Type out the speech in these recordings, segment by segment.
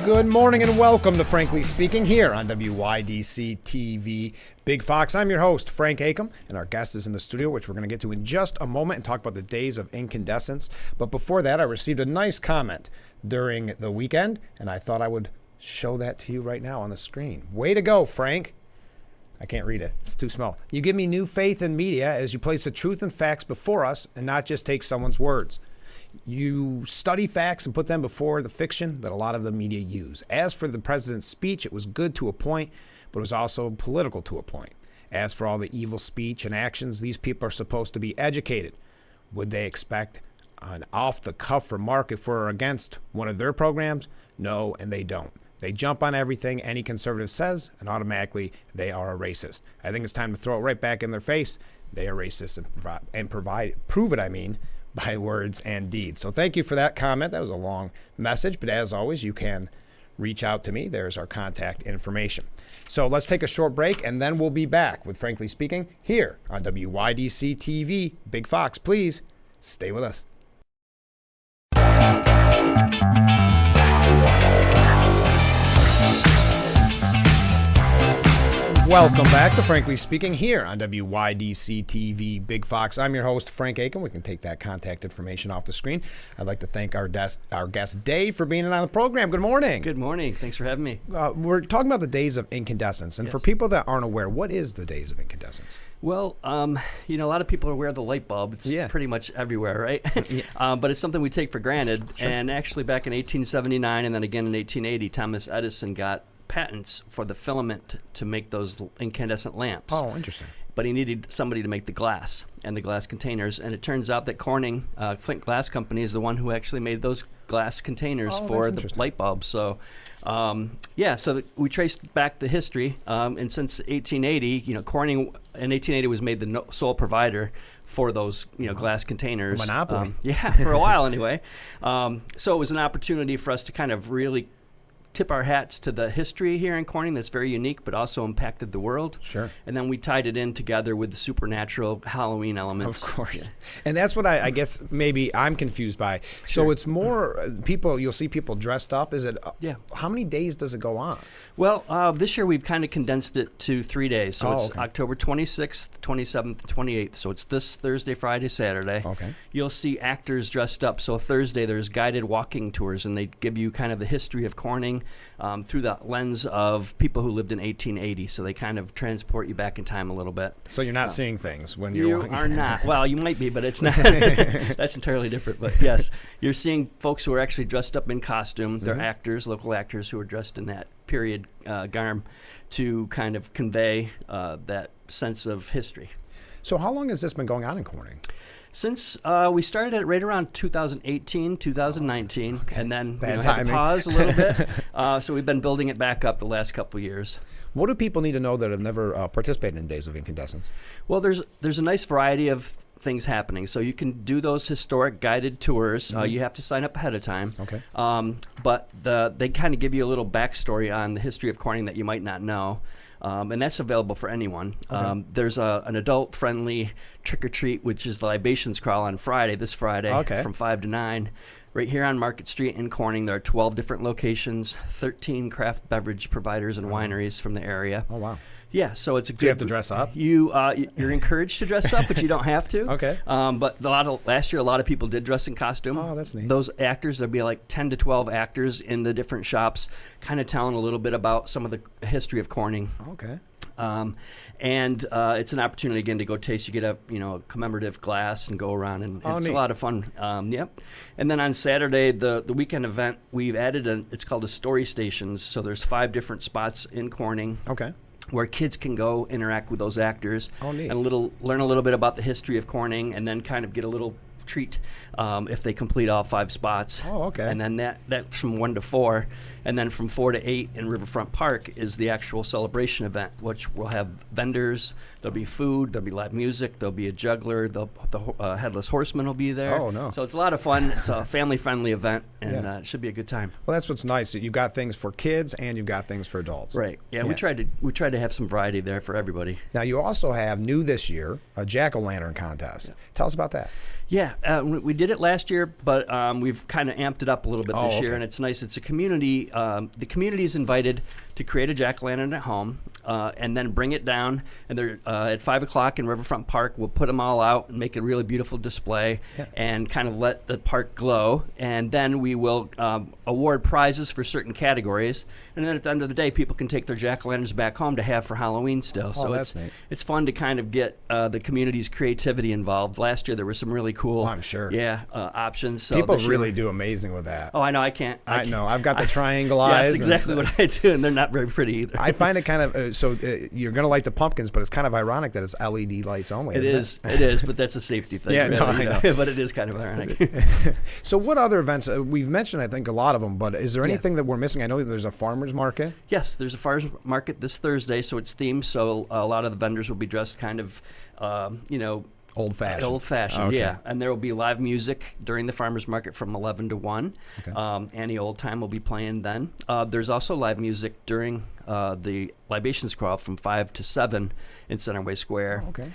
Good morning and welcome to Frankly Speaking here on WYDC TV Big Fox. I'm your host, Frank Acom, and our guest is in the studio, which we're going to get to in just a moment and talk about the days of incandescence. But before that, I received a nice comment during the weekend, and I thought I would show that to you right now on the screen. Way to go, Frank. I can't read it. It's too small. You give me new faith in media as you place the truth and facts before us and not just take someone's words. You study facts and put them before the fiction that a lot of the media use. As for the president's speech, it was good to a point, but it was also political to a point. As for all the evil speech and actions, these people are supposed to be educated. Would they expect an off-the-cuff remark if we're against one of their programs? No, and they don't. They jump on everything any conservative says, and automatically they are a racist. I think it's time to throw it right back in their face. They are racist and prove it, by words and deeds. So thank you for that comment. That was a long message, but as always, you can reach out to me. There's our contact information. So let's take a short break, and then we'll be back with Frankly Speaking here on WYDC TV. Big Fox, please stay with us. Welcome back to Frankly Speaking here on WYDC TV Big Fox. I'm your host, Frank Acom. We can take that contact information off the screen. I'd like to thank our guest Dave for being on the program. Good morning. Good morning. Thanks for having me. We're talking about the days of incandescence. And yes, for people that aren't aware, what is the days of incandescence? Well, a lot of people are aware of the light bulb. It's pretty much everywhere, right? But it's something we take for granted. Sure. And actually back in 1879 and then again in 1880, Thomas Edison got patents for the filament to make those incandescent lamps. Oh, interesting. But he needed somebody to make the glass and the glass containers. And it turns out that Corning, Flint Glass Company, is the one who actually made those glass containers for the light bulbs. So, we traced back the history. And since 1880, Corning in 1880 was made the sole provider for those, glass containers. Monopoly. For a while anyway. So it was an opportunity for us to kind of really tip our hats to the history here in Corning that's very unique, but also impacted the world. Sure. And then we tied it in together with the supernatural Halloween elements. Of course. Yeah. And that's what I guess maybe I'm confused by. Sure. So it's more people, you'll see people dressed up. Is it? How many days does it go on? Well, this year we've kind of condensed it to 3 days. So it's October 26th, 27th, 28th. So it's this Thursday, Friday, Saturday. Okay. You'll see actors dressed up. So Thursday there's guided walking tours, and they give you kind of the history of Corning through the lens of people who lived in 1880. So they kind of transport you back in time a little bit. So you're not seeing things when you're walking. You are not. Well, you might be, but it's not. That's entirely different. But yes, you're seeing folks who are actually dressed up in costume. They're actors, local actors who are dressed in that period garb to kind of convey that sense of history. So how long has this been going on in Corning? Since we started it right around 2018, 2019, and then had to pause a little bit. So we've been building it back up the last couple of years. What do people need to know that have never participated in Days of Incandescence? Well, there's a nice variety of things happening. So you can do those historic guided tours. You have to sign up ahead of time. Okay. But they kind of give you a little backstory on the history of Corning that you might not know. And that's available for anyone. Okay. There's an adult-friendly trick-or-treat, which is the Libations Crawl on this Friday, from 5 to 9. Right here on Market Street in Corning, there are 12 different locations, 13 craft beverage providers and wineries from the area. Oh, wow. Yeah, so it's a good. Do you have to dress up? You're encouraged to dress up, but you don't have to. Okay. But last year, a lot of people did dress in costume. Oh, that's neat. Those actors, there'd be like 10 to 12 actors in the different shops, kind of telling a little bit about some of the history of Corning. Okay. And it's an opportunity again to go taste. You get a commemorative glass and go around, and it's neat. A lot of fun. Yep. And then on Saturday, the weekend event, we've added it's called a Story Stations. So there's 5 different spots in Corning. Okay. Where kids can go interact with those actors neat. and learn a little bit about the history of Corning, and then kind of get a little treat if they complete all 5 spots. Oh, okay. And then that from 1 to 4, and then from 4 to 8 in Riverfront Park is the actual celebration event, which will have vendors. There'll be food. There'll be live music. There'll be a juggler. The Headless Horseman will be there. Oh, no. So it's a lot of fun. It's a family-friendly event, and it should be a good time. Well, that's what's nice. You've got things for kids and you've got things for adults. Right. Yeah. We tried to have some variety there for everybody. Now, you also have new this year a jack-o'-lantern contest. Tell us about that. Yeah, we did it last year, but we've kind of amped it up a little bit this year, and it's nice. It's a community. The community is invited to create a jack-o'-lantern at home, and then bring it down. And they're at 5 o'clock in Riverfront Park. We'll put them all out and make a really beautiful display, and kind of let the park glow. And then we will award prizes for certain categories. And then at the end of the day, people can take their jack-o'-lanterns back home to have for Halloween still. So that's neat. It's fun to kind of get the community's creativity involved. Last year there were some really cool, I'm sure, options. So people really do amazing with that. Oh, I know. I can't. I know. I've got the triangle eyes. That's exactly what I do, and they're not very pretty either. I find it kind of you're going to light the pumpkins, but it's kind of ironic that it's LED lights only. It is, but that's a safety thing. Yeah, really, no, I know. But it is kind of ironic. So what other events? We've mentioned, I think, a lot of them, but is there anything that we're missing? I know there's a farmer's market. Yes, there's a farmer's market this Thursday, so it's themed. So a lot of the vendors will be dressed kind of, old-fashioned. Old-fashioned, yeah. And there will be live music during the farmer's market from 11 to 1. Okay. Annie Oldtime will be playing then. There's also live music during the libations crawl from 5 to 7 in Centerway Square. Oh, okay.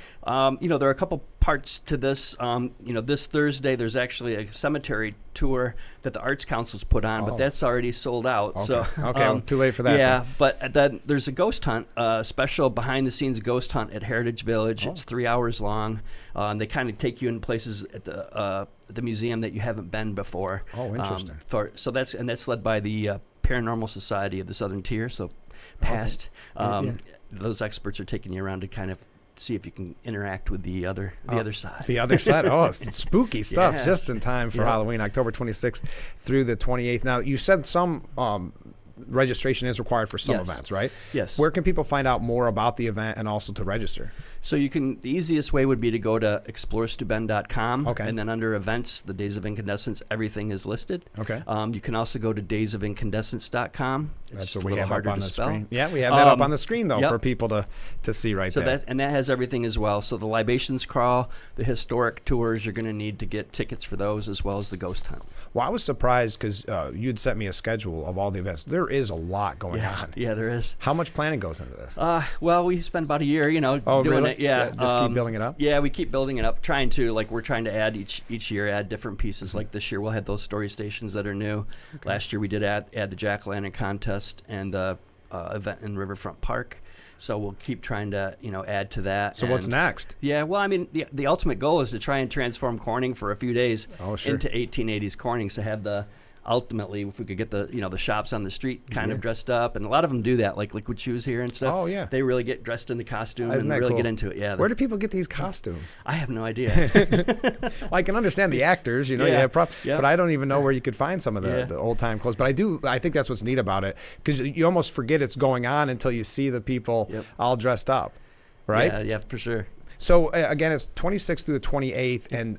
There are a couple parts to this. This Thursday there's actually a cemetery tour that the Arts Council's put on, but that's already sold out. Okay. So well, too late for that. Yeah, then. but then there's a ghost hunt, special behind-the-scenes ghost hunt at Heritage Village. It's 3 hours long. And they kind of take you in places at the museum that you haven't been before. Oh, interesting. That's led by the Paranormal Society of the Southern Tier. So past. Those experts are taking you around to kind of see if you can interact with the other side. The other side. Oh, it's spooky stuff. Just in time for Halloween, October 26th through the 28th. Now, you said some registration is required for some events, right? Yes. Where can people find out more about the event and also to register? So the easiest way would be to go to exploresteuben.com. Okay. And then under events, the Days of Incandescence, everything is listed. Okay. You can also go to daysofincandescence.com. That's what we have up on the screen. Yeah, we have that up on the screen, though, for people to see right there. That has everything as well. So the libations crawl, the historic tours, you're going to need to get tickets for those, as well as the ghost hunt. Well, I was surprised because you'd sent me a schedule of all the events. There is a lot going on. Yeah, there is. How much planning goes into this? Well, we spent about a year, doing really? it. Yeah. Just keep building it up? Yeah, we keep building it up. We're trying to add each year, add different pieces. Like this year, we'll have those story stations that are new. Okay. Last year, we did add the Jack-o'-lantern contest and the event in Riverfront Park. So we'll keep trying to, add to that. So what's next? Yeah, well, I mean, the ultimate goal is to try and transform Corning for a few days into 1880s Corning. So have ultimately, if we could get the shops on the street kind of dressed up, and a lot of them do that, like Liquid Shoes here and stuff. Oh, yeah. They really get dressed in the costume Isn't and really cool? get into it. Yeah. Where do people get these costumes? I have no idea. Well, I can understand the actors, you have props, but I don't even know where you could find some of the old time clothes. But I think that's what's neat about it, because you almost forget it's going on until you see the people all dressed up, right? Yeah, for sure. So again, it's 26th through the 28th, and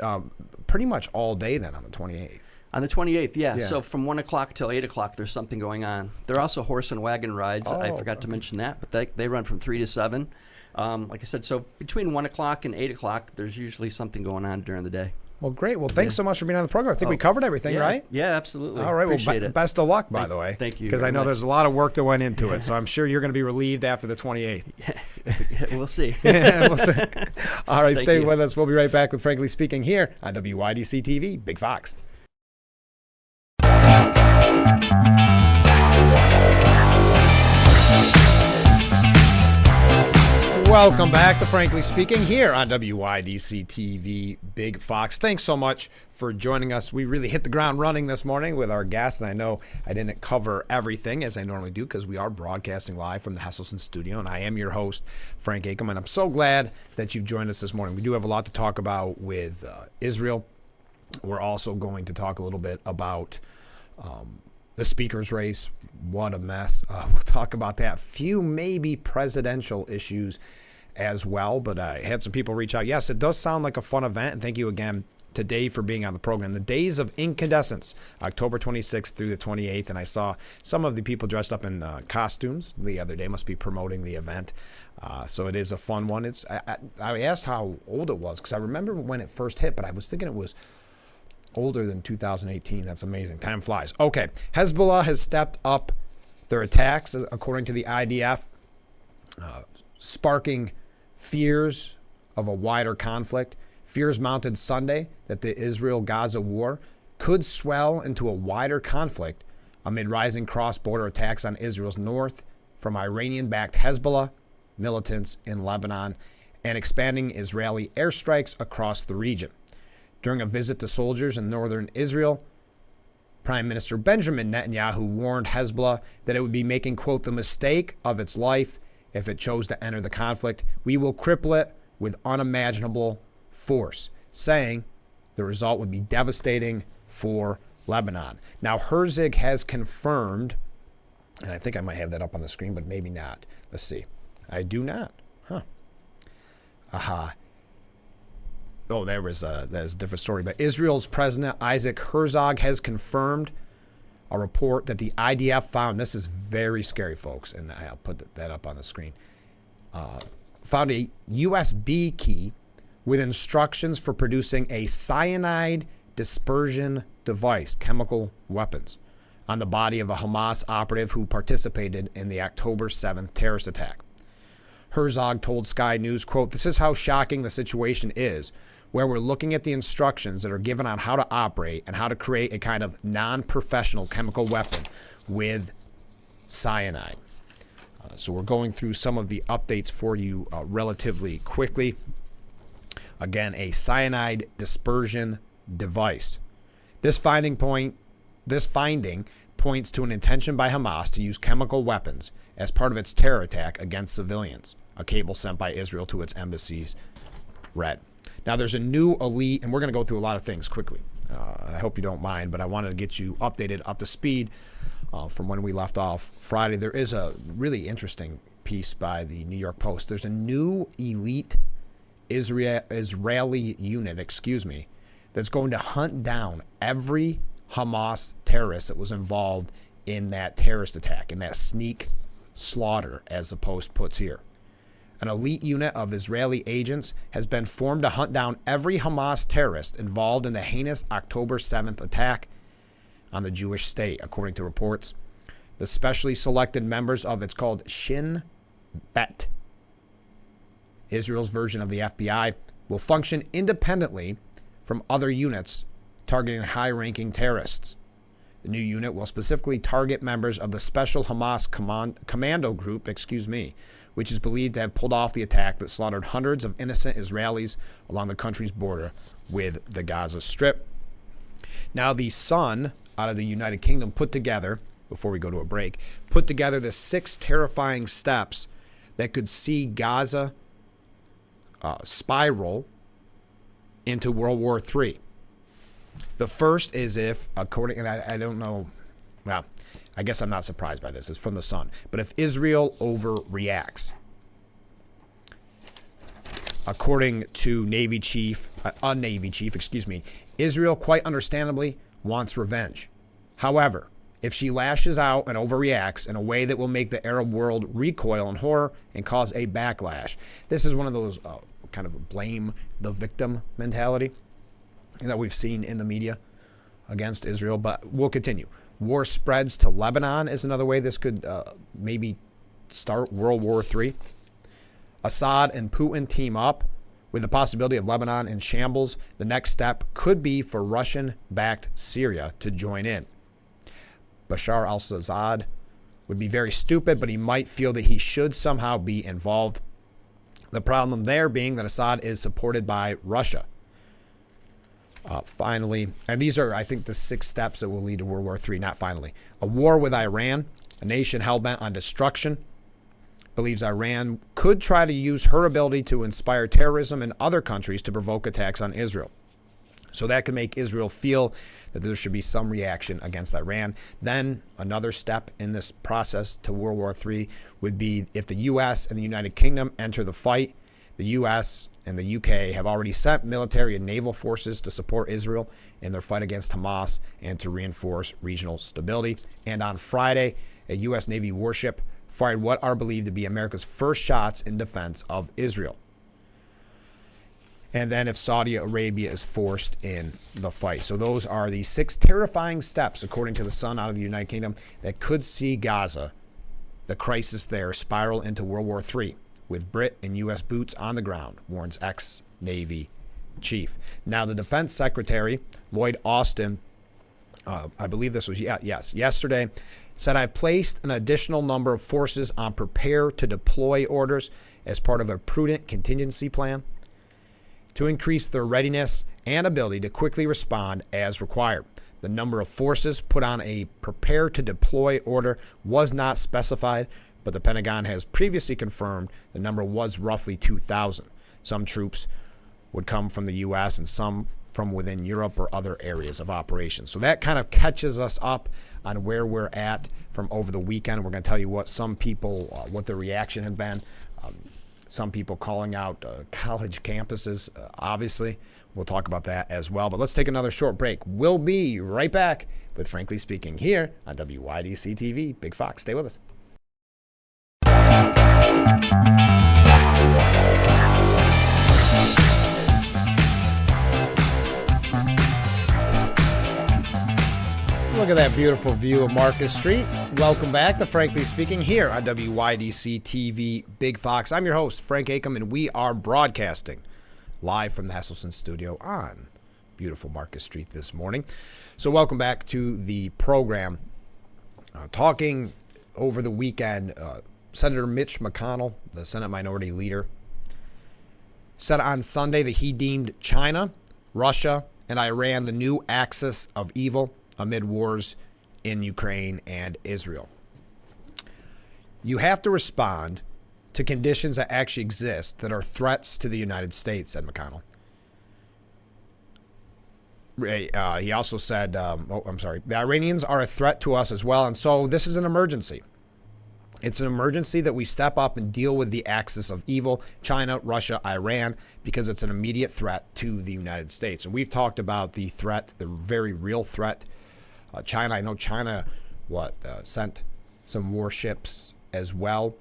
pretty much all day then on the 28th. On the 28th, yeah. So from 1 o'clock till 8 o'clock, there's something going on. There are also horse and wagon rides. I forgot to mention that, but they run from 3 to 7. Like I said, so between 1 o'clock and 8 o'clock, there's usually something going on during the day. Well, great. Well, thanks so much for being on the program. I think we covered everything, right? Yeah, absolutely. All right. Well, best of luck, by the way. Thank you. Because I know there's a lot of work that went into it, so I'm sure you're going to be relieved after the 28th. We'll see. We'll see. All right, stay with us. We'll be right back with Frankly Speaking here on WYDC TV, Big Fox. Welcome back to Frankly Speaking here on WYDC TV Big Fox. Thanks so much for joining us. We really hit the ground running this morning with our guests, and I know I didn't cover everything as I normally do because we are broadcasting live from the Hesselson studio, and I am your host, Frank Acom, and I'm so glad that you've joined us this morning. We do have a lot to talk about with Israel. We're also going to talk a little bit about the speaker's race. What a mess. We'll talk about that. Few maybe presidential issues as well, but I had some people reach out. Yes, it does sound like a fun event, and thank you again to Dave for being on the program. The Days of Incandescence, October 26th through the 28th, and I saw some of the people dressed up in costumes the other day. Must be promoting the event. So it is a fun one. I asked how old it was because I remember when it first hit, but I was thinking it was older than 2018. That's amazing. Time flies. Okay. Hezbollah has stepped up their attacks, according to the IDF, sparking fears of a wider conflict. Fears mounted Sunday that the Israel-Gaza war could swell into a wider conflict amid rising cross-border attacks on Israel's north from Iranian-backed Hezbollah militants in Lebanon and expanding Israeli airstrikes across the region. During a visit to soldiers in northern Israel, Prime Minister Benjamin Netanyahu warned Hezbollah that it would be making, quote, the mistake of its life if it chose to enter the conflict. We will cripple it with unimaginable force, saying the result would be devastating for Lebanon. Now, Herzog has confirmed, and I think I might have that up on the screen, but maybe not. Let's see. I do not. Aha. Oh, that's a different story. But Israel's President Isaac Herzog has confirmed a report that the IDF found, this is very scary, folks, and I'll put that up on the screen, found a USB key with instructions for producing a cyanide dispersion device, chemical weapons, on the body of a Hamas operative who participated in the October 7th terrorist attack. Herzog told Sky News, quote, this is how shocking the situation is, where we're looking at the instructions that are given on how to operate and how to create a kind of non-professional chemical weapon with cyanide. So we're going through some of the updates for you relatively quickly. Again, a cyanide dispersion device. This finding points to an intention by Hamas to use chemical weapons as part of its terror attack against civilians, a cable sent by Israel to its embassies read. Now, there's a new elite, and we're going to go through a lot of things quickly. I hope you don't mind, but I wanted to get you updated, up to speed from when we left off Friday. There is a really interesting piece by the New York Post. There's a new elite Israeli unit, that's going to hunt down every Hamas terrorist that was involved in that terrorist attack, in that sneak slaughter, as the Post puts here. An elite unit of Israeli agents has been formed to hunt down every Hamas terrorist involved in the heinous October 7th attack on the Jewish state, according to reports. The specially selected members of it's called Shin Bet, Israel's version of the FBI, will function independently from other units targeting high-ranking terrorists. The new unit will specifically target members of the Special Hamas Commando Group, which is believed to have pulled off the attack that slaughtered hundreds of innocent Israelis along the country's border with the Gaza Strip. Now, the Sun out of the United Kingdom put together the 6 terrifying steps that could see Gaza spiral into World War III. The first is if, according, and I don't know, well, I guess I'm not surprised by this. It's from the Sun. But if Israel overreacts, according to a Navy chief, Israel quite understandably wants revenge. However, if she lashes out and overreacts in a way that will make the Arab world recoil in horror and cause a backlash, this is one of those kind of blame the victim mentality that we've seen in the media against Israel, but we'll continue. War spreads to Lebanon is another way this could maybe start World War III. Assad and Putin team up with the possibility of Lebanon in shambles. The next step could be for Russian-backed Syria to join in. Bashar al-Assad would be very stupid, but he might feel that he should somehow be involved. The problem there being that Assad is supported by Russia. Finally, and these are, I think, the 6 steps that will lead to World War III, not finally. A war with Iran, a nation hell-bent on destruction, believes Iran could try to use her ability to inspire terrorism in other countries to provoke attacks on Israel. So that could make Israel feel that there should be some reaction against Iran. Then another step in this process to World War III would be if the U.S. and the United Kingdom enter the fight. The U.S. and the UK have already sent military and naval forces to support Israel in their fight against Hamas and to reinforce regional stability. And on Friday, a U.S. Navy warship fired what are believed to be America's first shots in defense of Israel. And then if Saudi Arabia is forced in the fight. So those are the 6 terrifying steps, according to the Sun out of the United Kingdom, that could see Gaza, the crisis there, spiral into World War III with Brit and U.S. boots on the ground, warns ex-Navy chief. Now, the defense secretary, Lloyd Austin, I believe this was, yesterday, said, "I've placed an additional number of forces on prepare to deploy orders as part of a prudent contingency plan to increase their readiness and ability to quickly respond as required." The number of forces put on a prepare to deploy order was not specified, but the Pentagon has previously confirmed the number was roughly 2,000. Some troops would come from the U.S. and some from within Europe or other areas of operations. So that kind of catches us up on where we're at from over the weekend. We're going to tell you what some people, what the reaction had been. Some people calling out college campuses, obviously. We'll talk about that as well. But let's take another short break. We'll be right back with Frankly Speaking here on WYDC TV. Big Fox, stay with us. Look at that beautiful view of Marcus Street. Welcome back to Frankly Speaking here on WYDC TV Big Fox. I'm your host, Frank Acom, and we are broadcasting live from the Hesselson studio on beautiful Marcus Street this morning. So welcome back to the program. Talking over the weekend, Senator Mitch McConnell, the Senate Minority Leader, said on Sunday that he deemed China, Russia, and Iran the new axis of evil amid wars in Ukraine and Israel. You have to respond to conditions that actually exist that are threats to the United States, said McConnell. He also said, the Iranians are a threat to us as well, and so this is an emergency. It's an emergency that we step up and deal with the axis of evil, China, Russia, Iran, because it's an immediate threat to the United States. And we've talked about the threat, the very real threat. China, I know China, sent some warships as well.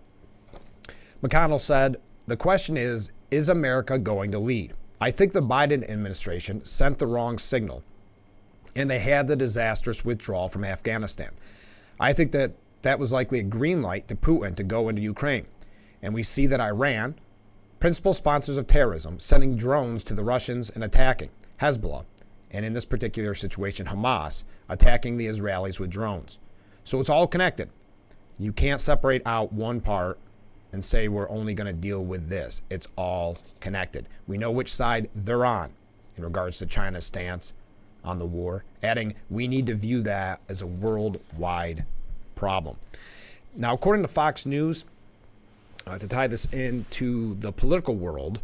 McConnell said, the question is America going to lead? I think the Biden administration sent the wrong signal, and they had the disastrous withdrawal from Afghanistan. I think that was likely a green light to Putin to go into Ukraine. And we see that Iran, principal sponsors of terrorism, sending drones to the Russians and attacking Hezbollah. And in this particular situation, Hamas attacking the Israelis with drones. So it's all connected. You can't separate out one part and say we're only going to deal with this. It's all connected. We know which side they're on in regards to China's stance on the war, adding we need to view that as a worldwide problem. Now, according to Fox News, to tie this into the political world,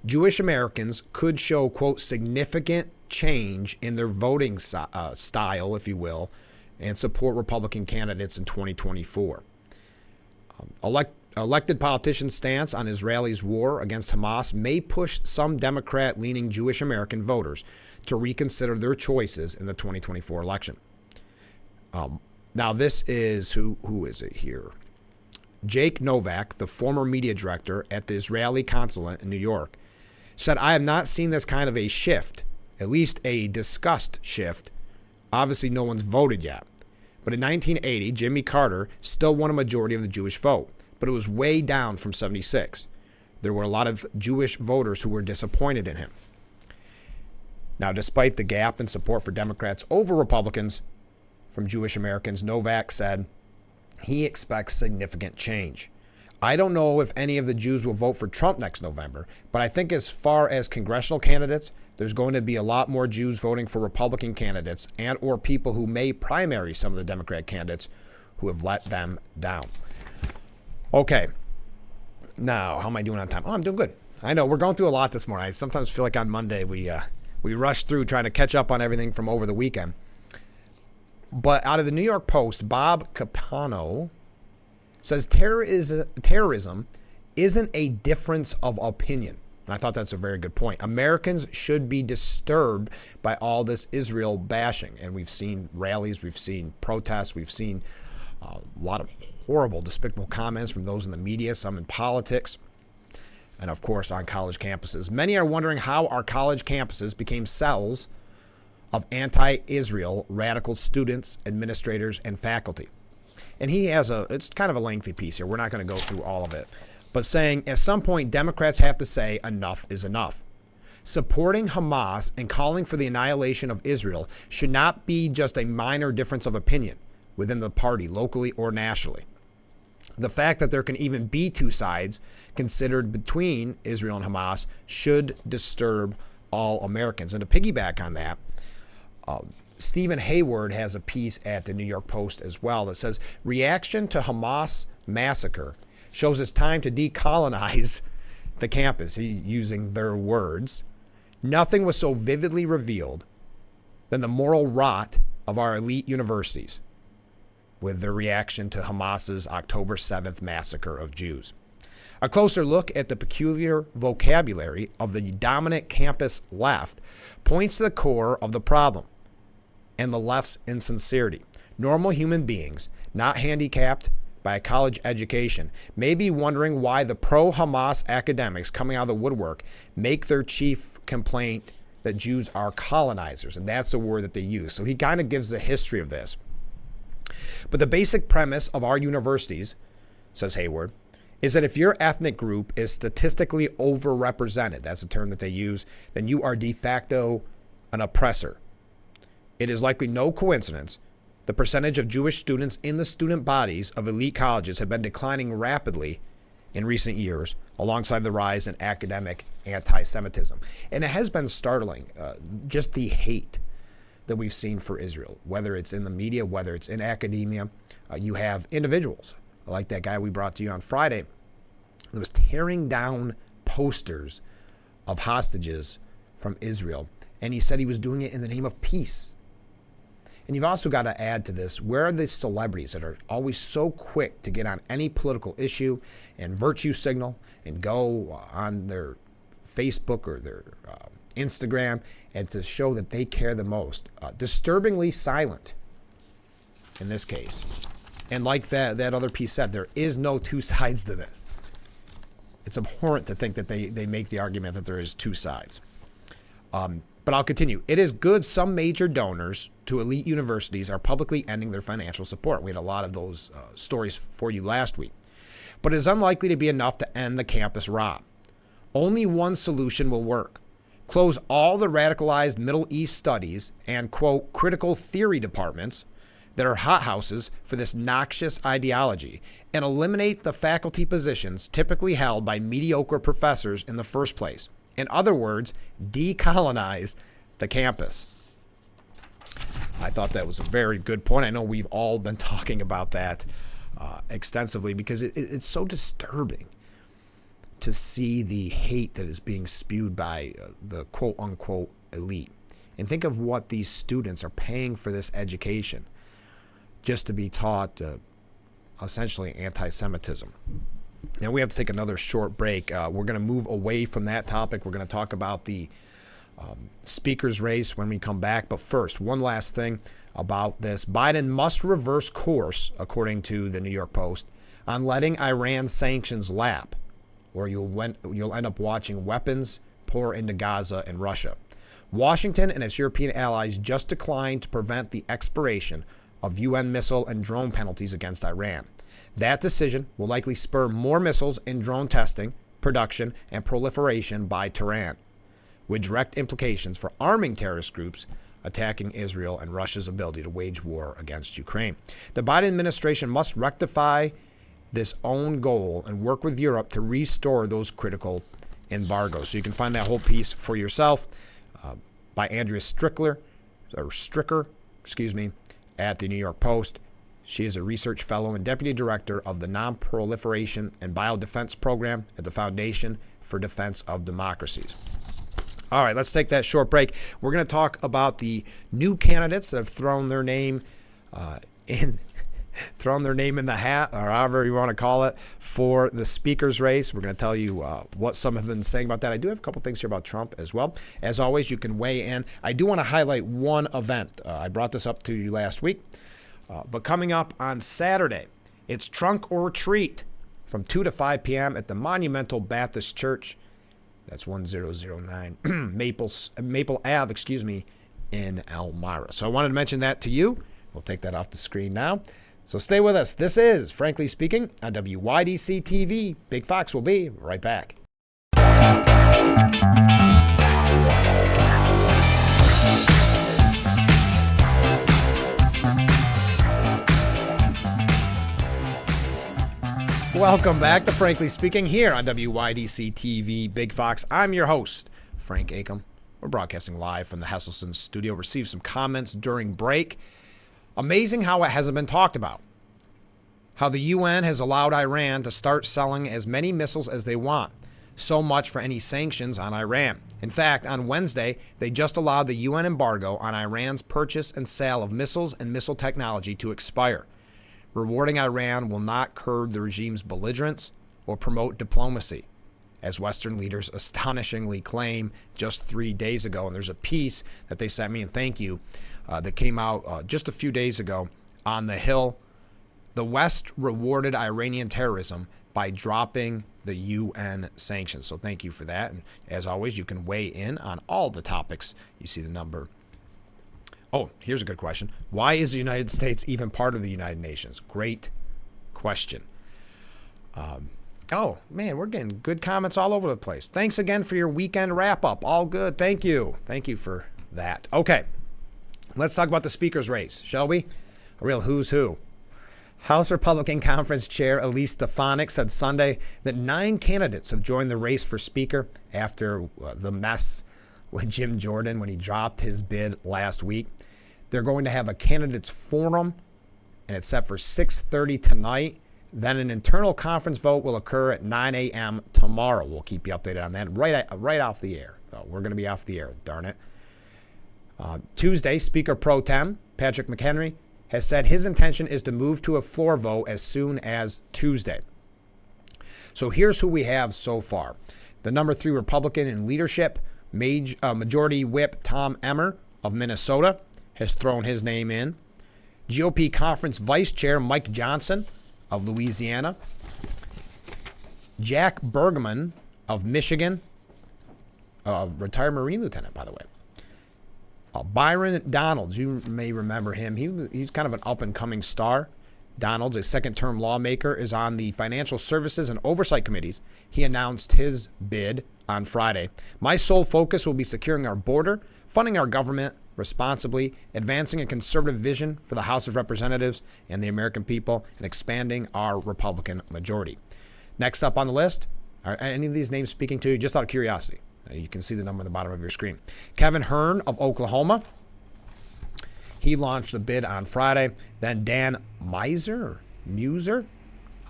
Jewish Americans could show, quote, significant change in their voting style, if you will, and support Republican candidates in 2024. Elected politicians' stance on Israelis' war against Hamas may push some Democrat-leaning Jewish American voters to reconsider their choices in the 2024 election. Now, this is, who is it here? Jake Novak, the former media director at the Israeli consulate in New York, said, I have not seen this kind of a shift, at least a discussed shift. Obviously, no one's voted yet. But in 1980, Jimmy Carter still won a majority of the Jewish vote, but it was way down from 76. There were a lot of Jewish voters who were disappointed in him. Now, despite the gap in support for Democrats over Republicans from Jewish Americans, Novak said he expects significant change. I don't know if any of the Jews will vote for Trump next November, but I think as far as congressional candidates, there's going to be a lot more Jews voting for Republican candidates and or people who may primary some of the Democrat candidates who have let them down. Okay. Now, how am I doing on time? Oh, I'm doing good. I know we're going through a lot this morning. I sometimes feel like on Monday we rush through trying to catch up on everything from over the weekend. But out of the New York Post, Bob Capano says terrorism isn't a difference of opinion. And I thought that's a very good point. Americans should be disturbed by all this Israel bashing. And we've seen rallies, we've seen protests, we've seen a lot of horrible, despicable comments from those in the media, some in politics, and of course on college campuses. Many are wondering how our college campuses became cells of anti-Israel radical students, administrators, and faculty. And he has it's kind of a lengthy piece here. We're not going to go through all of it. But saying, at some point, Democrats have to say enough is enough. Supporting Hamas and calling for the annihilation of Israel should not be just a minor difference of opinion within the party, locally or nationally. The fact that there can even be two sides considered between Israel and Hamas should disturb all Americans. And to piggyback on that, Stephen Hayward has a piece at the New York Post as well that says, reaction to Hamas massacre shows it's time to decolonize the campus, using their words. Nothing was so vividly revealed than the moral rot of our elite universities with their reaction to Hamas's October 7th massacre of Jews. A closer look at the peculiar vocabulary of the dominant campus left points to the core of the problem and the left's insincerity. Normal human beings, not handicapped by a college education, may be wondering why the pro-Hamas academics coming out of the woodwork make their chief complaint that Jews are colonizers, and that's the word that they use. So he kind of gives the history of this. But the basic premise of our universities, says Hayward, is that if your ethnic group is statistically overrepresented, that's a term that they use, then you are de facto an oppressor. It is likely no coincidence the percentage of Jewish students in the student bodies of elite colleges have been declining rapidly in recent years, alongside the rise in academic anti-Semitism. And it has been startling, just the hate that we've seen for Israel, whether it's in the media, whether it's in academia. You have individuals like that guy we brought to you on Friday that was tearing down posters of hostages from Israel. And he said he was doing it in the name of peace. And you've also got to add to this, where are the celebrities that are always so quick to get on any political issue and virtue signal and go on their Facebook or their Instagram and to show that they care the most? Disturbingly silent in this case. And like that other piece said, there is no two sides to this. It's abhorrent to think that they make the argument that there is two sides. But I'll continue. It is good some major donors to elite universities are publicly ending their financial support. We had a lot of those stories for you last week. But it is unlikely to be enough to end the campus rot. Only one solution will work. Close all the radicalized Middle East studies and, quote, critical theory departments that are hothouses for this noxious ideology, and eliminate the faculty positions typically held by mediocre professors in the first place. In other words, decolonize the campus. I thought that was a very good point. I know we've all been talking about that extensively because it's so disturbing to see the hate that is being spewed by the quote-unquote elite. And think of what these students are paying for this education just to be taught essentially anti-Semitism. Now we have to take another short break. We're going to move away from that topic. We're going to talk about the speaker's race when we come back. But first, one last thing about this. Biden must reverse course, according to the New York Post, on letting Iran sanctions lap, or you'll end up watching weapons pour into Gaza and Russia. Washington and its European allies just declined to prevent the expiration of UN missile and drone penalties against Iran. That decision will likely spur more missiles and drone testing, production, and proliferation by Tehran, with direct implications for arming terrorist groups attacking Israel and Russia's ability to wage war against Ukraine. The Biden administration must rectify this own goal and work with Europe to restore those critical embargoes. So you can find that whole piece for yourself by Andrea Stricker, at the New York Post. She is a research fellow and deputy director of the Non-Proliferation and Biodefense Program at the Foundation for Defense of Democracies. All right, let's take that short break. We're going to talk about the new candidates that have thrown their name in the hat, or however you want to call it, for the speaker's race. We're going to tell you what some have been saying about that. I do have a couple things here about Trump as well. As always, you can weigh in. I do want to highlight one event. I brought this up to you last week. But coming up on Saturday, it's Trunk or Treat from 2 to 5 p.m. at the Monumental Baptist Church. That's 1009 Maple Ave, in Elmira. So I wanted to mention that to you. We'll take that off the screen now. So stay with us. This is Frankly Speaking on WYDC TV. Big Fox will be right back. Welcome back to Frankly Speaking here on WYDC TV Big Fox. I'm your host, Frank Acom. We're broadcasting live from the Hesselson studio. Received some comments during break. Amazing how it hasn't been talked about. How the UN has allowed Iran to start selling as many missiles as they want. So much for any sanctions on Iran. In fact, on Wednesday, they just allowed the UN embargo on Iran's purchase and sale of missiles and missile technology to expire. Rewarding Iran will not curb the regime's belligerence or promote diplomacy, as Western leaders astonishingly claim just 3 days ago. And there's a piece that they sent me, and thank you, that came out just a few days ago on The Hill. The West rewarded Iranian terrorism by dropping the UN sanctions. So thank you for that. And as always, you can weigh in on all the topics. You see the number. Oh, here's a good question. Why is the United States even part of the United Nations? Great question. Oh, man, we're getting good comments all over the place. Thanks again for your weekend wrap-up. All good. Thank you. Thank you for that. Okay, let's talk about the speaker's race, shall we? A real who's who. House Republican Conference Chair Elise Stefanik said Sunday that 9 candidates have joined the race for Speaker after the mess with Jim Jordan when he dropped his bid last week. They're going to have a candidates forum, and it's set for 6:30 tonight. Then an internal conference vote will occur at 9 a.m. tomorrow. We'll keep you updated on that right off the air. So we're going to be off the air, darn it. Tuesday, Speaker Pro Tem Patrick McHenry has said his intention is to move to a floor vote as soon as Tuesday. So here's who we have so far. The number 3 Republican in leadership, Majority Whip Tom Emmer of Minnesota, has thrown his name in. GOP Conference Vice Chair Mike Johnson of Louisiana. Jack Bergman of Michigan, retired Marine lieutenant, by the way. Byron Donalds, you may remember him. He's kind of an up-and-coming star. Donalds, a second-term lawmaker, is on the Financial Services and Oversight Committees. He announced his bid on Friday. My sole focus will be securing our border, funding our government responsibly, advancing a conservative vision for the House of Representatives and the American people, and expanding our Republican majority. Next up on the list, are any of these names speaking to you just out of curiosity? You can see the number on the bottom of your screen. Kevin Hern of Oklahoma. He launched a bid on Friday. Then Dan Mueser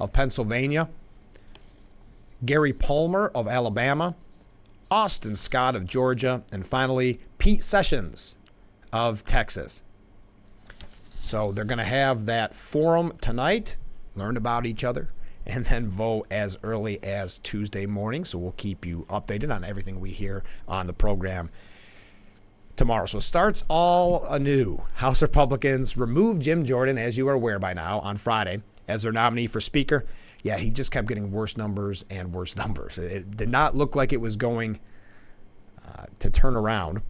of Pennsylvania. Gary Palmer of Alabama. Austin Scott of Georgia. And finally, Pete Sessions of Texas. So they're going to have that forum tonight, learn about each other, and then vote as early as Tuesday morning. So we'll keep you updated on everything we hear on the program tomorrow. So it starts all anew. House Republicans removed Jim Jordan, as you are aware by now, on Friday as their nominee for Speaker. Yeah, he just kept getting worse numbers and worse numbers. It did not look like it was going to turn around.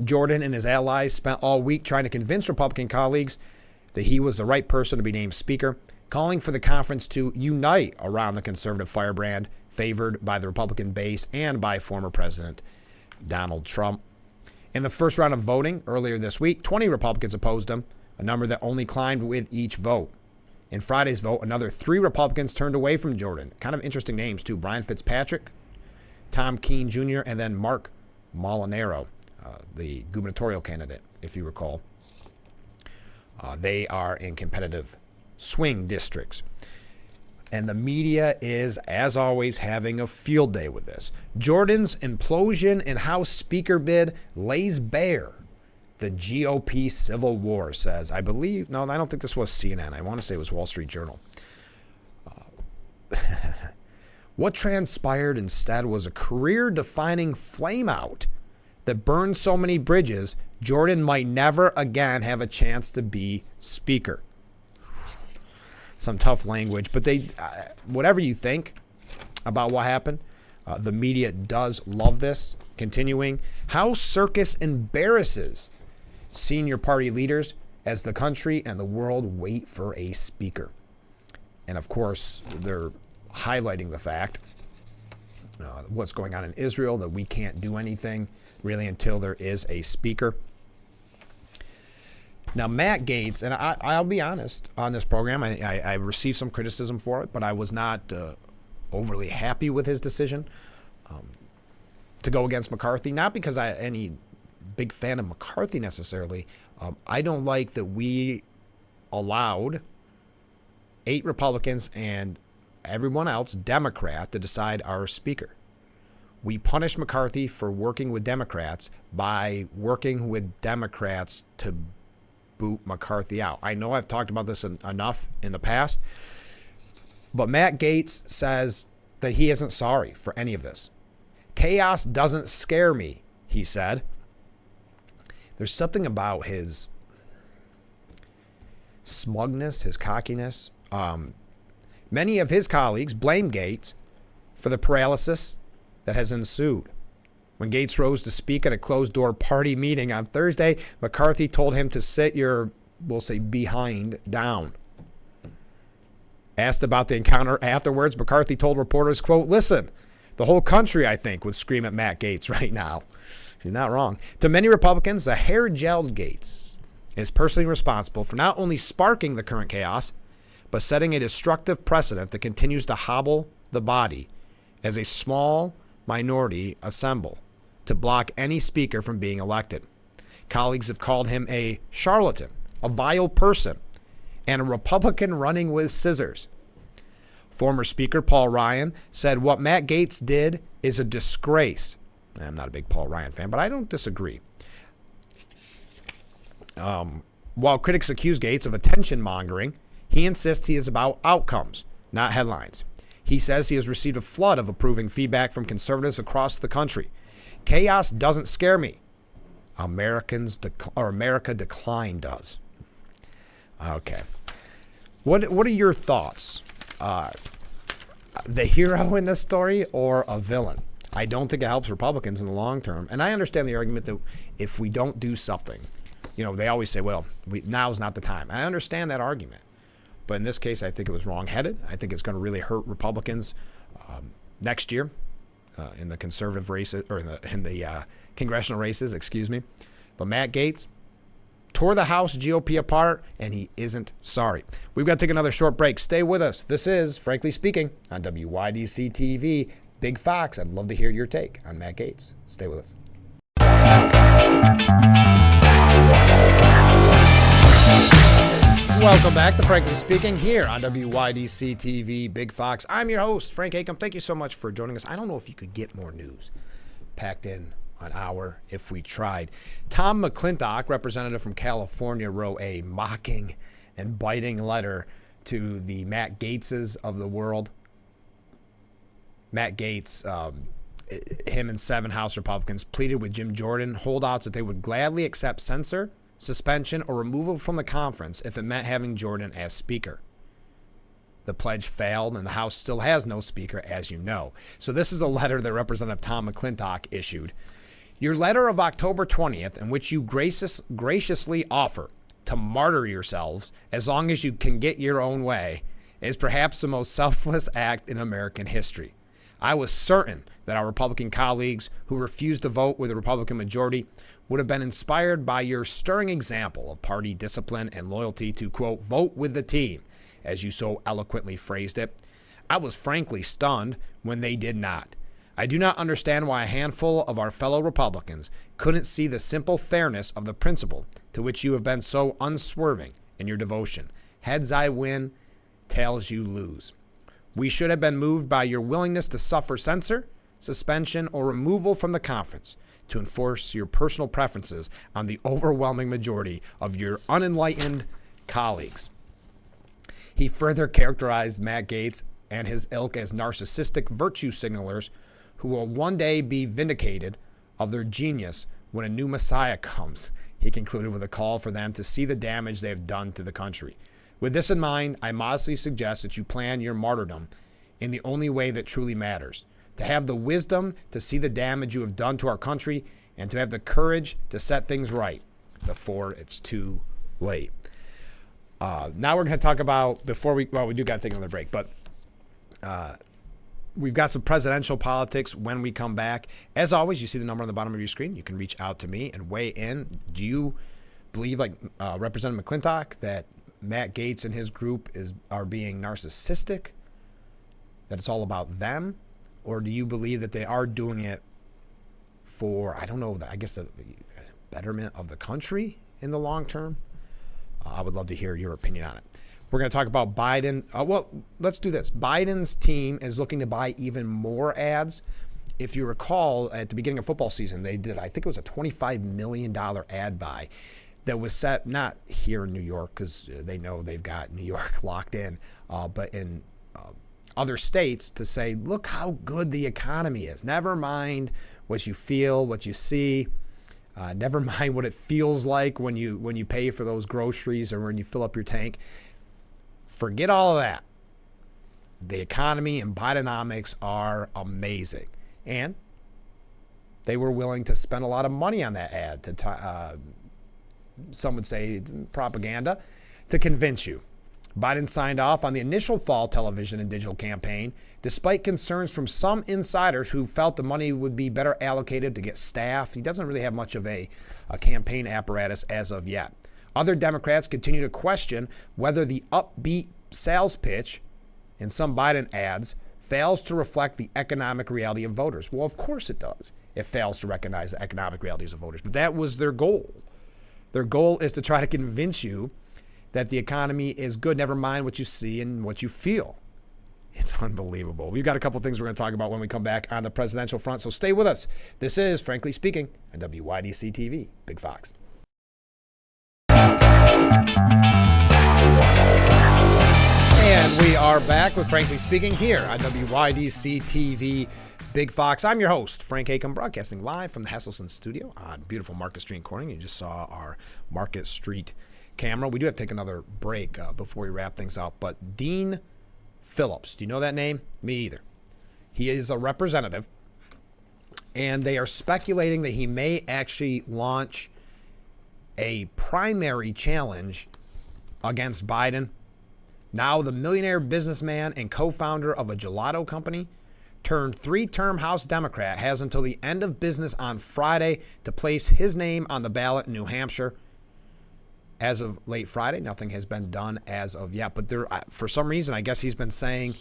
Jordan and his allies spent all week trying to convince Republican colleagues that he was the right person to be named Speaker, calling for the conference to unite around the conservative firebrand favored by the Republican base and by former President Donald Trump. In the first round of voting earlier this week, 20 Republicans opposed him, a number that only climbed with each vote. In Friday's vote, another 3 Republicans turned away from Jordan. Kind of interesting names, too. Brian Fitzpatrick, Tom Keene Jr., and then Mark Molinaro, the gubernatorial candidate, if you recall. They are in competitive swing districts. And the media is, as always, having a field day with this. Jordan's implosion in House Speaker bid lays bare the GOP civil war, says, I don't think this was CNN. I want to say it was Wall Street Journal. What transpired instead was a career-defining flameout that burned so many bridges, Jordan might never again have a chance to be Speaker. Some tough language, but whatever you think about what happened, the media does love this. Continuing, House circus embarrasses senior party leaders as the country and the world wait for a Speaker. And of course, they're highlighting the fact, what's going on in Israel, that we can't do anything really until there is a Speaker. Now, Matt Gaetz, and I'll be honest, on this program, I received some criticism for it, but I was not overly happy with his decision to go against McCarthy. Not because I'm any big fan of McCarthy necessarily. I don't like that we allowed 8 Republicans and everyone else, Democrat, to decide our speaker. We punished McCarthy for working with Democrats by working with Democrats to boot McCarthy out. I know I've talked about this enough in the past, but Matt Gaetz says that he isn't sorry for any of this. Chaos doesn't scare me, he said. There's something about his smugness, his cockiness. Many of his colleagues blame Gaetz for the paralysis that has ensued. When Gaetz rose to speak at a closed-door party meeting on Thursday, McCarthy told him to sit your, we'll say, behind down. Asked about the encounter afterwards, McCarthy told reporters, quote, "Listen, the whole country, I think, would scream at Matt Gaetz right now." She's not wrong. To many Republicans, the hair-gelled Gaetz is personally responsible for not only sparking the current chaos, but setting a destructive precedent that continues to hobble the body as a small minority assemble to block any speaker from being elected. Colleagues have called him a charlatan, a vile person, and a Republican running with scissors. Former Speaker Paul Ryan said what Matt Gaetz did is a disgrace. I'm not a big Paul Ryan fan, but I don't disagree. While critics accuse Gaetz of attention mongering, he insists he is about outcomes, not headlines. He says he has received a flood of approving feedback from conservatives across the country. Chaos doesn't scare me. America decline does. Okay. What are your thoughts? The hero in this story or a villain? I don't think it helps Republicans in the long term. And I understand the argument that if we don't do something, they always say, well, now's not the time. I understand that argument. But in this case, I think it was wrong-headed. I think it's going to really hurt Republicans next year in the conservative races, or in the congressional races, excuse me. But Matt Gaetz tore the House GOP apart, and he isn't sorry. We've got to take another short break. Stay with us. This is Frankly Speaking on WYDC TV. Big Fox, I'd love to hear your take on Matt Gaetz. Stay with us. Welcome back to Frankly Speaking here on WYDC TV, Big Fox. I'm your host, Frank Acom. Thank you so much for joining us. I don't know if you could get more news packed in an hour if we tried. Tom McClintock, representative from California, wrote a mocking and biting letter to the Matt Gaetzes of the world. Matt Gaetz, him and 7 House Republicans pleaded with Jim Jordan, holdouts, that they would gladly accept censure, suspension, or removal from the conference if it meant having Jordan as speaker. The pledge failed, and the House still has no speaker, as you know. So this is a letter that Representative Tom McClintock issued. Your letter of October 20th, in which you graciously offer to martyr yourselves as long as you can get your own way, is perhaps the most selfless act in American history. I was certain that our Republican colleagues who refused to vote with a Republican majority would have been inspired by your stirring example of party discipline and loyalty to, quote, vote with the team, as you so eloquently phrased it. I was frankly stunned when they did not. I do not understand why a handful of our fellow Republicans couldn't see the simple fairness of the principle to which you have been so unswerving in your devotion. Heads I win, tails you lose. We should have been moved by your willingness to suffer censure, suspension, or removal from the conference to enforce your personal preferences on the overwhelming majority of your unenlightened colleagues. He further characterized Matt Gaetz and his ilk as narcissistic virtue signalers who will one day be vindicated of their genius when a new Messiah comes. He concluded with a call for them to see the damage they have done to the country. With this in mind, I modestly suggest that you plan your martyrdom in the only way that truly matters, to have the wisdom to see the damage you have done to our country and to have the courage to set things right before it's too late. Now we're going to talk about, we do got to take another break, but we've got some presidential politics when we come back. As always, you see the number on the bottom of your screen. You can reach out to me and weigh in. Do you believe, like Representative McClintock, that Matt Gaetz and his group are being narcissistic, that it's all about them? Or do you believe that they are doing it for, I don't know, I guess the betterment of the country in the long term? I would love to hear your opinion on it. We're going to talk about Biden. Well, let's do this. Biden's team is looking to buy even more ads. If you recall, at the beginning of football season, they did, I think it was a $25 million ad buy that was set, not here in New York, because they know they've got New York locked in, but in other states, to say, look how good the economy is. Never mind what you feel, what you see. Never mind what it feels like when you pay for those groceries or when you fill up your tank. Forget all of that. The economy and Bidenomics are amazing. And they were willing to spend a lot of money on that ad, to some would say propaganda, to convince you. Biden signed off on the initial fall television and digital campaign, despite concerns from some insiders who felt the money would be better allocated to get staff. He doesn't really have much of a campaign apparatus as of yet. Other Democrats continue to question whether the upbeat sales pitch in some Biden ads fails to reflect the economic reality of voters. Well, of course it does. It fails to recognize the economic realities of voters. But that was their goal. Their goal is to try to convince you that the economy is good, never mind what you see and what you feel. It's unbelievable. We've got a couple things we're going to talk about when we come back on the presidential front, so stay with us. This is Frankly Speaking on WYDC TV, Big Fox. And we are back with Frankly Speaking here on WYDC TV, Big Fox. I'm your host, Frank Acom, broadcasting live from the Hesselson studio on beautiful Market Street in Corning. You just saw our Market Street camera. We do have to take another break before we wrap things up. But Dean Phillips, do you know that name? Me either. He is a representative, and they are speculating that he may actually launch a primary challenge against Biden. Now, the millionaire businessman and co-founder of a gelato company turned three-term House Democrat has until the end of business on Friday to place his name on the ballot in New Hampshire. As of late Friday, nothing has been done as of yet. But there, for some reason, I guess he's been saying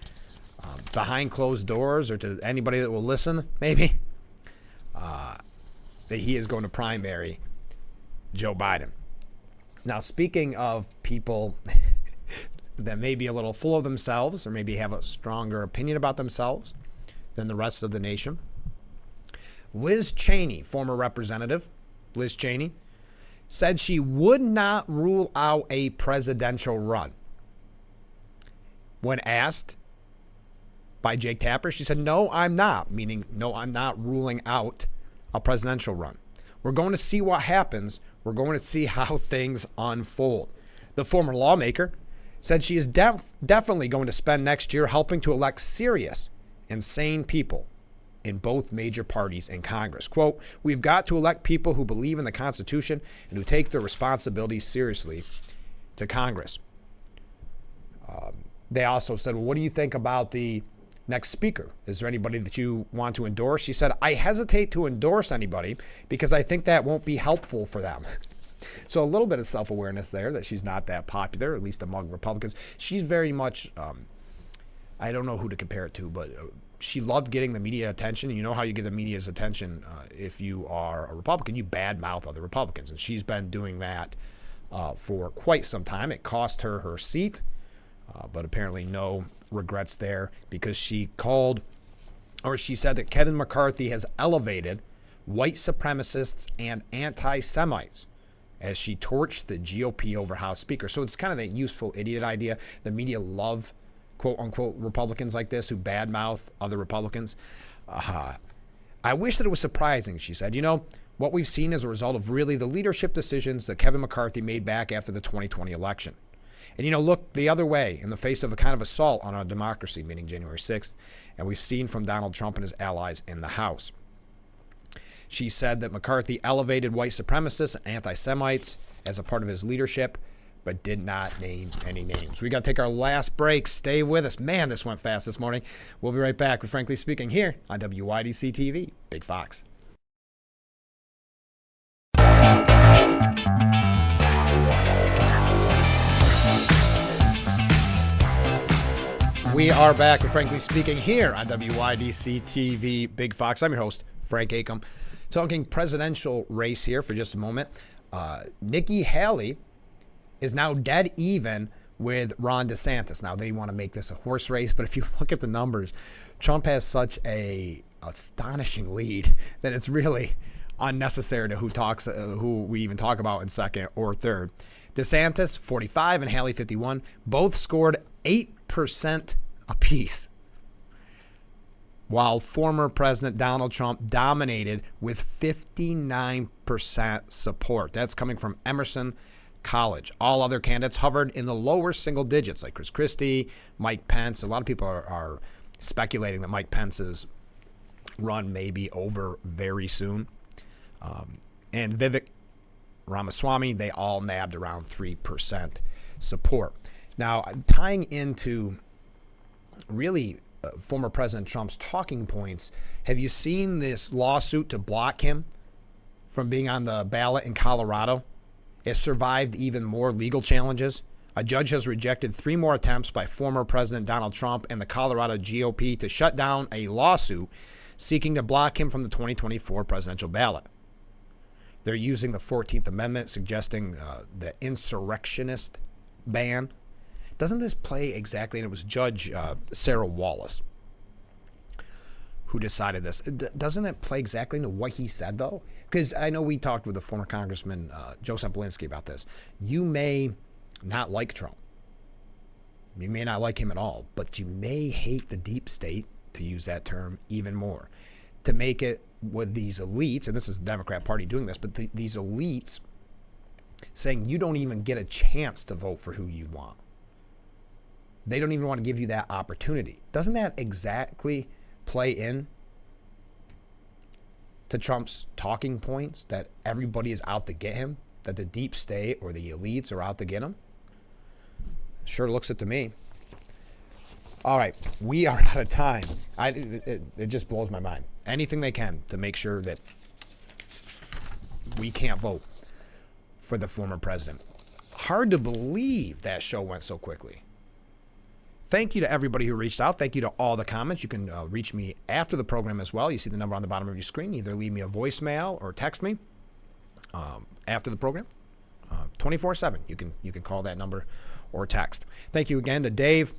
behind closed doors, or to anybody that will listen, maybe, that he is going to primary Joe Biden. Now, speaking of people that may be a little full of themselves or maybe have a stronger opinion about themselves than the rest of the nation, Liz Cheney, former representative, Liz Cheney, said she would not rule out a presidential run. When asked by Jake Tapper, she said, no, I'm not, meaning no, I'm not ruling out a presidential run. We're going to see what happens. We're going to see how things unfold. The former lawmaker said she is definitely going to spend next year helping to elect serious and sane people in both major parties in Congress. Quote, we've got to elect people who believe in the Constitution and who take their responsibilities seriously to Congress. They also said, well, what do you think about the next speaker? Is there anybody that you want to endorse? She said, I hesitate to endorse anybody because I think that won't be helpful for them. So a little bit of self-awareness there that she's not that popular, at least among Republicans. She's very much, I don't know who to compare it to, but she loved getting the media attention. You know how you get the media's attention if you are a Republican. You badmouth other Republicans, and she's been doing that for quite some time. It cost her her seat, but apparently no regrets there, because she said that Kevin McCarthy has elevated white supremacists and anti-Semites as she torched the GOP over House Speaker. So it's kind of that useful idiot idea. The media love quote-unquote Republicans like this who badmouth other Republicans. I wish that it was surprising, she said. You know, what we've seen as a result of really the leadership decisions that Kevin McCarthy made back after the 2020 election. And, you know, look the other way in the face of a kind of assault on our democracy, meaning January 6th, and we've seen from Donald Trump and his allies in the House. She said that McCarthy elevated white supremacists and anti-Semites as a part of his leadership, but did not name any names. We got to take our last break. Stay with us. Man, this went fast this morning. We'll be right back with Frankly Speaking here on WYDC TV, Big Fox. We are back with Frankly Speaking here on WYDC TV Big Fox. I'm your host, Frank Acom. Talking presidential race here for just a moment. Nikki Haley is now dead even with Ron DeSantis. Now, they want to make this a horse race, but if you look at the numbers, Trump has such a astonishing lead that it's really unnecessary to who we even talk about in second or third. DeSantis, 45, and Haley, 51. Both scored 8% apiece, while former President Donald Trump dominated with 59% support. That's coming from Emerson College. All other candidates hovered in the lower single digits, like Chris Christie, Mike Pence. A lot of people are speculating that Mike Pence's run may be over very soon. And Vivek Ramaswamy, they all nabbed around 3% support. Now, tying into really former President Trump's talking points, have you seen this lawsuit to block him from being on the ballot in Colorado? It survived even more legal challenges. A judge has rejected 3 more attempts by former President Donald Trump and the Colorado GOP to shut down a lawsuit seeking to block him from the 2024 presidential ballot. They're using the 14th Amendment, suggesting the insurrectionist ban. Doesn't this play exactly, and it was Judge Sarah Wallace who decided this. Doesn't it play exactly into what he said, though? Because I know we talked with the former Congressman Joe Semplinsky about this. You may not like Trump. You may not like him at all, but you may hate the deep state, to use that term, even more. To make it with these elites, and this is the Democrat Party doing this, but these elites saying you don't even get a chance to vote for who you want. They don't even want to give you that opportunity. Doesn't that exactly play in to Trump's talking points, that everybody is out to get him, that the deep state or the elites are out to get him? Sure looks it to me. All right, we are out of time. It just blows my mind. Anything they can to make sure that we can't vote for the former president. Hard to believe that show went so quickly. Thank you to everybody who reached out. Thank you to all the comments. You can reach me after the program as well. You see the number on the bottom of your screen. Either leave me a voicemail or text me after the program. 24/7. You can call that number or text. Thank you again to Dave,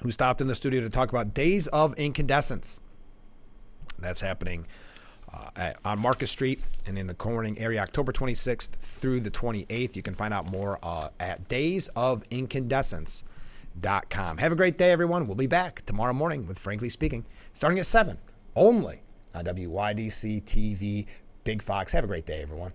who stopped in the studio to talk about Days of Incandescence. That's happening on Marcus Street and in the Corning area, October 26th through the 28th. You can find out more at daysofincandescence.com. Have a great day, everyone. We'll be back tomorrow morning with Frankly Speaking, starting at 7, only on WYDC TV Big Fox. Have a great day, everyone.